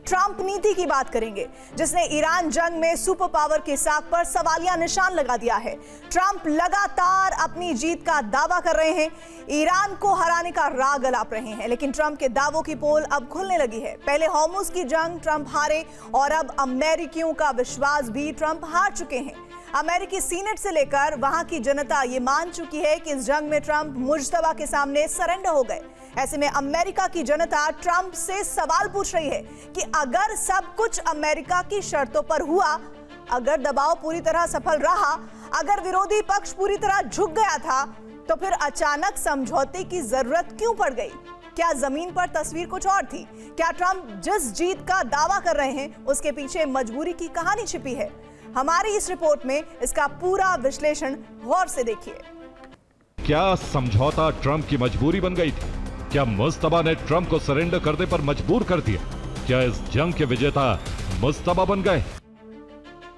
Trump नीति की बात करेंगे, जिसने ईरान जंग में सुपर पावर की साख पर सवालिया निशान लगा दिया है। ट्रंप लगातार अपनी जीत का दावा कर रहे हैं, ईरान को हराने का राग अलाप रहे हैं, लेकिन ट्रंप के दावों की पोल अब खुलने लगी है। पहले हॉर्मुज़ की जंग ट्रंप हारे और अब अमेरिकियों का विश्वास भी ट्रंप हार चुके हैं। अमेरिकी सीनेट से लेकर वहां की जनता ये मान चुकी है कि इस जंग में ट्रंप मुज्तबा के सामने सरेंडर हो गए। ऐसे में अमेरिका की जनता ट्रंप से सवाल पूछ रही है कि अगर सब कुछ अमेरिका की शर्तों पर हुआ, अगर दबाव पूरी तरह सफल रहा, अगर विरोधी पक्ष पूरी तरह झुक गया था, तो फिर अचानक समझौते की जरूरत क्यों पड़ गई? क्या जमीन पर तस्वीर कुछ और थी? क्या ट्रंप जिस जीत का दावा कर रहे हैं उसके पीछे मजबूरी की कहानी छिपी है? हमारी इस रिपोर्ट में इसका पूरा विश्लेषण गौर से देखिए। क्या समझौता ट्रंप की मजबूरी बन गई थी? क्या मुस्तबा ने ट्रंप को सरेंडर करने पर मजबूर कर दिया? क्या इस जंग के विजेता मुस्तबा बन गए?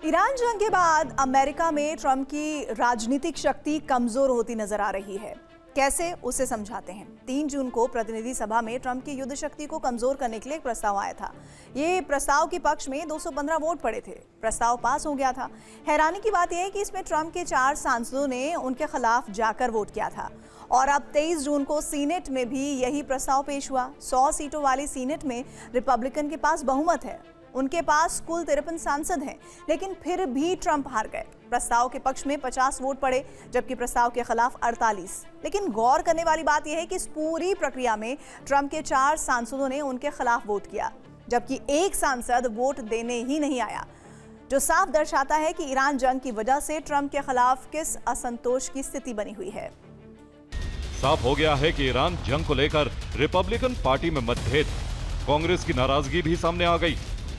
ईरान जंग के बाद अमेरिका में ट्रंप की राजनीतिक शक्ति कमजोर होती नजर आ रही है। कैसे, उसे समझाते हैं। 3 जून को प्रतिनिधि सभा में ट्रंप की युद्ध शक्ति को कमजोर करने के लिए एक प्रस्ताव आया था। ये प्रस्ताव के पक्ष में 215 वोट पड़े थे। प्रस्ताव पास हो गया था। हैरानी की बात यह है कि इसमें ट्रंप के 4 सांसदों ने उनके खिलाफ जाकर वोट किया था और अब 23 जून को सीनेट में भी यही प्रस्ताव पेश हुआ। 100 सीटों वाली सीनेट में रिपब्लिकन के पास बहुमत है। उनके पास कुल 53 सांसद हैं, लेकिन फिर भी ट्रंप हार गए। प्रस्ताव के पक्ष में 50 वोट पड़े, जबकि प्रस्ताव के खिलाफ 48। लेकिन गौर करने वाली बात यह है कि इस पूरी प्रक्रिया में ट्रंप के 4 सांसदों ने उनके खिलाफ वोट किया, जबकि एक सांसद वोट देने ही नहीं आया, जो साफ दर्शाता है कि ईरान जंग की वजह से ट्रंप के खिलाफ किस असंतोष की स्थिति बनी हुई है। साफ हो गया है कि ईरान जंग को लेकर रिपब्लिकन पार्टी में मतभेद, कांग्रेस की नाराजगी भी सामने आ गई।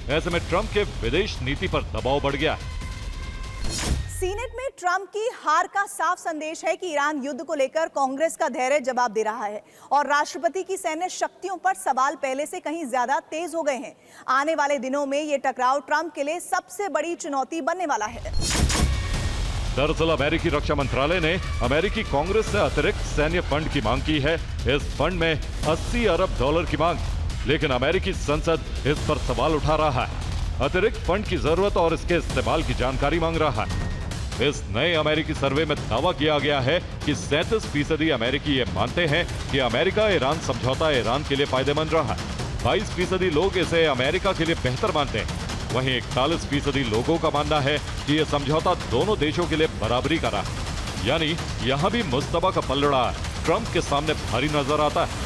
ऐसे में ट्रंप के विदेश नीति पर दबाव बढ़ गया। सीनेट में ट्रंप की हार का साफ संदेश है कि ईरान युद्ध को लेकर कांग्रेस का धैर्य जवाब दे रहा है और राष्ट्रपति की सैन्य शक्तियों पर सवाल पहले से कहीं ज्यादा तेज हो गए हैं। आने वाले दिनों में यह टकराव ट्रंप के लिए सबसे बड़ी चुनौती बनने वाला है। दरअसल अमेरिकी रक्षा मंत्रालय ने अमेरिकी कांग्रेस से अतिरिक्त सैन्य फंड की मांग की है। इस फंड में $80 अरब की मांग, लेकिन अमेरिकी संसद इस पर सवाल उठा रहा है। अतिरिक्त फंड की जरूरत और इसके इस्तेमाल की जानकारी मांग रहा है। इस नए अमेरिकी सर्वे में दावा किया गया है कि 37% अमेरिकी ये मानते हैं कि अमेरिका ईरान समझौता ईरान के लिए फायदेमंद रहा है। 22% लोग इसे अमेरिका के लिए बेहतर मानते हैं। वहीं 41% लोगों का मानना है कि यह समझौता दोनों देशों के लिए बराबरी का रहा है। यानी यहां भी मुस्तबा का पलड़ा ट्रंप के सामने भारी नजर आता है।